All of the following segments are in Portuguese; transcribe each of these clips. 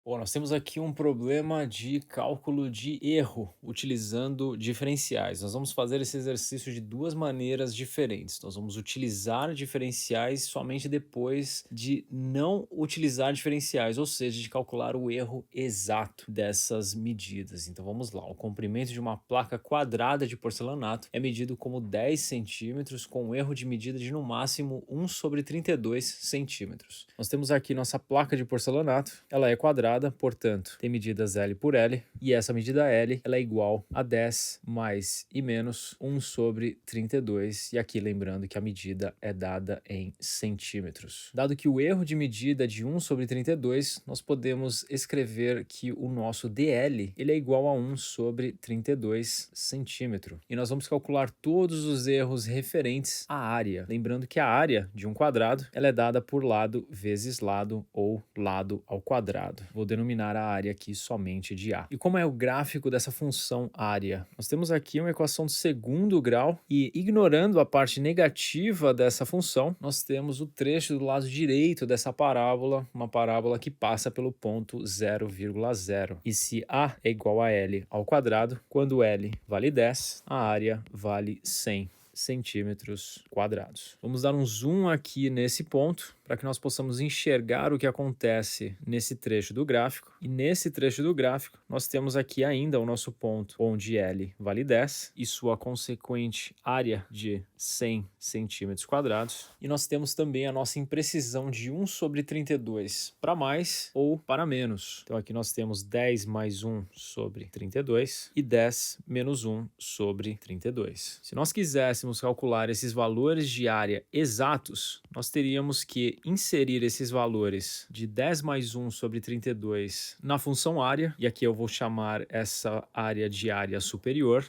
Bom, nós temos aqui um problema de cálculo de erro utilizando diferenciais. Nós vamos fazer esse exercício de duas maneiras diferentes. Nós vamos utilizar diferenciais somente depois de não utilizar diferenciais, ou seja, de calcular o erro exato dessas medidas. Então vamos lá. O comprimento de uma placa quadrada de porcelanato é medido como 10 centímetros com um erro de medida de no máximo 1/32 centímetros. Nós temos aqui nossa placa de porcelanato, ela é quadrada, portanto, tem medidas L por L, e essa medida L ela é igual a 10 mais e menos 1/32, e aqui lembrando que a medida é dada em centímetros. Dado que o erro de medida é de 1/32, nós podemos escrever que o nosso DL ele é igual a 1/32 centímetro. E nós vamos calcular todos os erros referentes à área. Lembrando que a área de um quadrado ela é dada por lado vezes lado ou lado ao quadrado. Vou denominar a área aqui somente de A. E como é o gráfico dessa função área? Nós temos aqui uma equação de segundo grau e, ignorando a parte negativa dessa função, nós temos o trecho do lado direito dessa parábola, uma parábola que passa pelo ponto 0,0. E se A é igual a L ao quadrado, quando L vale 10, a área vale 100 centímetros quadrados. Vamos dar um zoom aqui nesse ponto para que nós possamos enxergar o que acontece nesse trecho do gráfico. E nesse trecho do gráfico, nós temos aqui ainda o nosso ponto onde L vale 10 e sua consequente área de 100 centímetros quadrados. E nós temos também a nossa imprecisão de 1/32 para mais ou para menos. Então aqui nós temos 10 mais 1/32 e 10 menos 1/32. Se nós quiséssemos calcular esses valores de área exatos, nós teríamos que inserir esses valores de 10 mais 1/32 na função área, e aqui eu vou chamar essa área de área superior.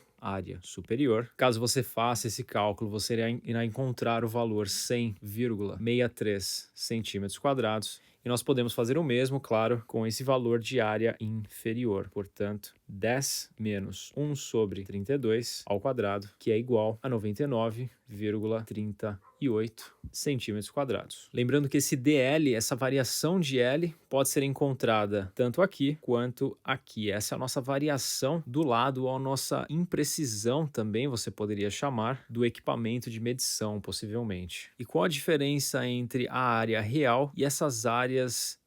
Caso você faça esse cálculo, você irá encontrar o valor 100,63 centímetros quadrados. E nós podemos fazer o mesmo, claro, com esse valor de área inferior. Portanto, 10 menos 1/32 ao quadrado, que é igual a 99,38 centímetros quadrados. Lembrando que esse DL, essa variação de L, pode ser encontrada tanto aqui quanto aqui. Essa é a nossa variação do lado, ou a nossa imprecisão também, você poderia chamar, do equipamento de medição, possivelmente. E qual a diferença entre a área real e essas áreas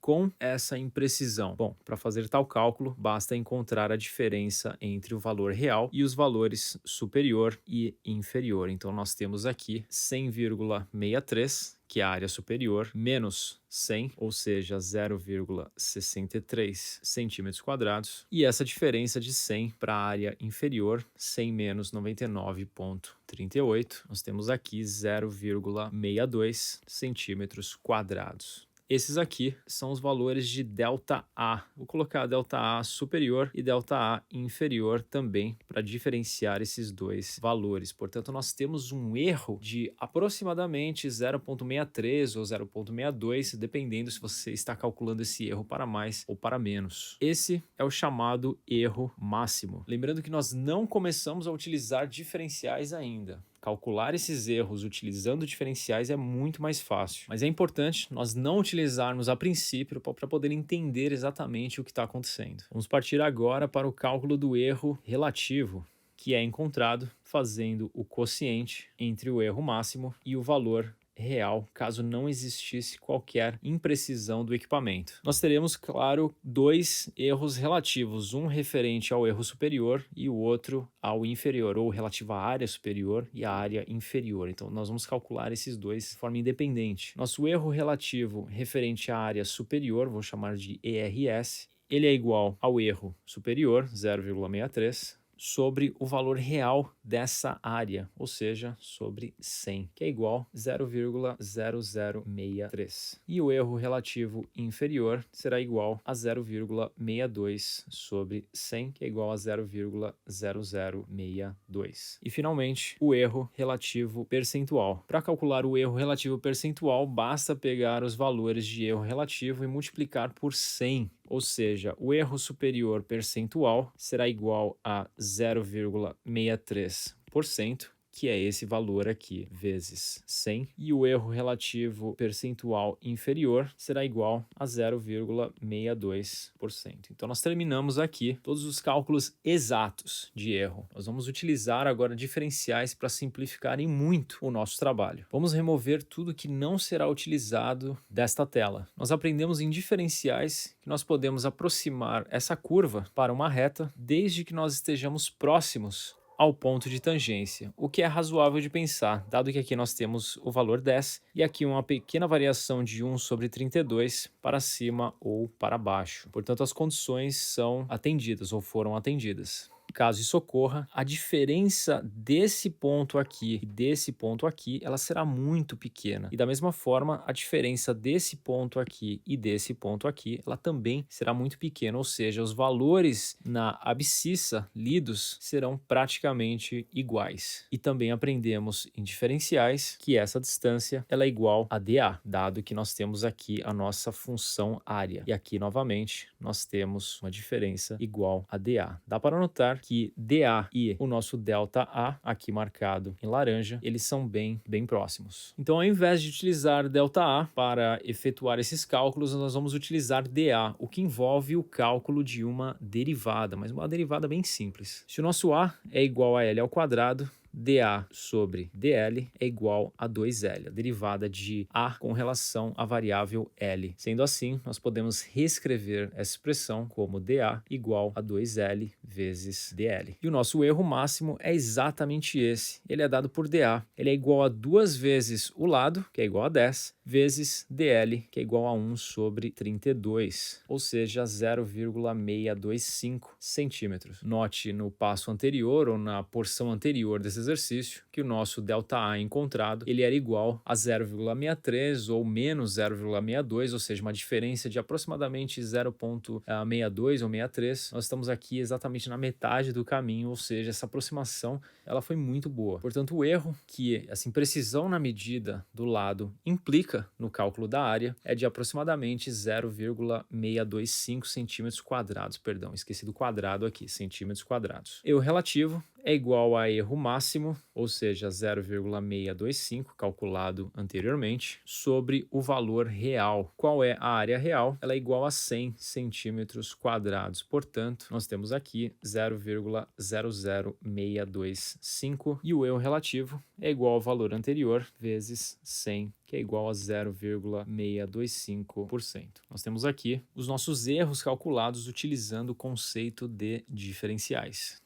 com essa imprecisão? Bom, para fazer tal cálculo, basta encontrar a diferença entre o valor real e os valores superior e inferior. Então, nós temos aqui 100,63, que é a área superior, menos 100, ou seja, 0,63 centímetros quadrados. E essa diferença de 100 para a área inferior, 100 menos 99,38, nós temos aqui 0,62 centímetros quadrados. Esses aqui são os valores de ΔA. Vou colocar ΔA superior e ΔA inferior também para diferenciar esses dois valores. Portanto, nós temos um erro de aproximadamente 0,63 ou 0,62, dependendo se você está calculando esse erro para mais ou para menos. Esse é o chamado erro máximo. Lembrando que nós não começamos a utilizar diferenciais ainda. Calcular esses erros utilizando diferenciais é muito mais fácil, mas é importante nós não utilizarmos a princípio para poder entender exatamente o que está acontecendo. Vamos partir agora para o cálculo do erro relativo, que é encontrado fazendo o quociente entre o erro máximo e o valor real, caso não existisse qualquer imprecisão do equipamento. Nós teremos, claro, dois erros relativos, um referente ao erro superior e o outro ao inferior, ou relativo à área superior e à área inferior. Então, nós vamos calcular esses dois de forma independente. Nosso erro relativo referente à área superior, vou chamar de ERS, ele é igual ao erro superior, 0,63, sobre o valor real dessa área, ou seja, sobre 100, que é igual a 0,0063. E o erro relativo inferior será igual a 0,62 sobre 100, que é igual a 0,0062. E finalmente, o erro relativo percentual. Para calcular o erro relativo percentual, basta pegar os valores de erro relativo e multiplicar por 100. Ou seja, o erro superior percentual será igual a 0,63%, que é esse valor aqui, vezes 100, e o erro relativo percentual inferior será igual a 0,62%. Então, nós terminamos aqui todos os cálculos exatos de erro. Nós vamos utilizar agora diferenciais para simplificarem muito o nosso trabalho. Vamos remover tudo que não será utilizado desta tela. Nós aprendemos em diferenciais que nós podemos aproximar essa curva para uma reta desde que nós estejamos próximos ao ponto de tangência, o que é razoável de pensar, dado que aqui nós temos o valor 10 e aqui uma pequena variação de 1 sobre 32 para cima ou para baixo. Portanto, as condições são atendidas ou foram atendidas. Caso isso ocorra, a diferença desse ponto aqui e desse ponto aqui, ela será muito pequena. E da mesma forma, a diferença desse ponto aqui e desse ponto aqui, ela também será muito pequena, ou seja, os valores na abscissa lidos serão praticamente iguais. E também aprendemos em diferenciais que essa distância ela é igual a dA, dado que nós temos aqui a nossa função área. E aqui, novamente, nós temos uma diferença igual a dA. Dá para notar que dA e o nosso ΔA, aqui marcado em laranja, eles são bem próximos. Então, ao invés de utilizar ΔA para efetuar esses cálculos, nós vamos utilizar dA, o que envolve o cálculo de uma derivada, mas uma derivada bem simples. Se o nosso A é igual a L ao quadrado, dA sobre dL é igual a 2L, a derivada de A com relação à variável L. Sendo assim, nós podemos reescrever essa expressão como dA igual a 2L vezes dL. E o nosso erro máximo é exatamente esse. Ele é dado por dA. Ele é igual a 2 vezes o lado, que é igual a 10, vezes dL, que é igual a 1 sobre 32, ou seja, 0,625 centímetros. Note no passo anterior ou na porção anterior desse exercício que o nosso ΔA encontrado ele era igual a 0,63 ou menos 0,62, ou seja, uma diferença de aproximadamente 0,62 ou 63. Nós estamos aqui exatamente na metade do caminho, ou seja, essa aproximação ela foi muito boa. Portanto, o erro que assim precisão na medida do lado implica no cálculo da área é de aproximadamente 0,625 centímetros quadrados, perdão, esqueci do quadrado aqui, centímetros quadrados. Erro relativo é igual a erro máximo, ou seja, 0,625, calculado anteriormente, sobre o valor real. Qual é a área real? Ela é igual a 100 centímetros quadrados. Portanto, nós temos aqui 0,00625 e o erro relativo é igual ao valor anterior vezes 100, que é igual a 0,625%. Nós temos aqui os nossos erros calculados utilizando o conceito de diferenciais.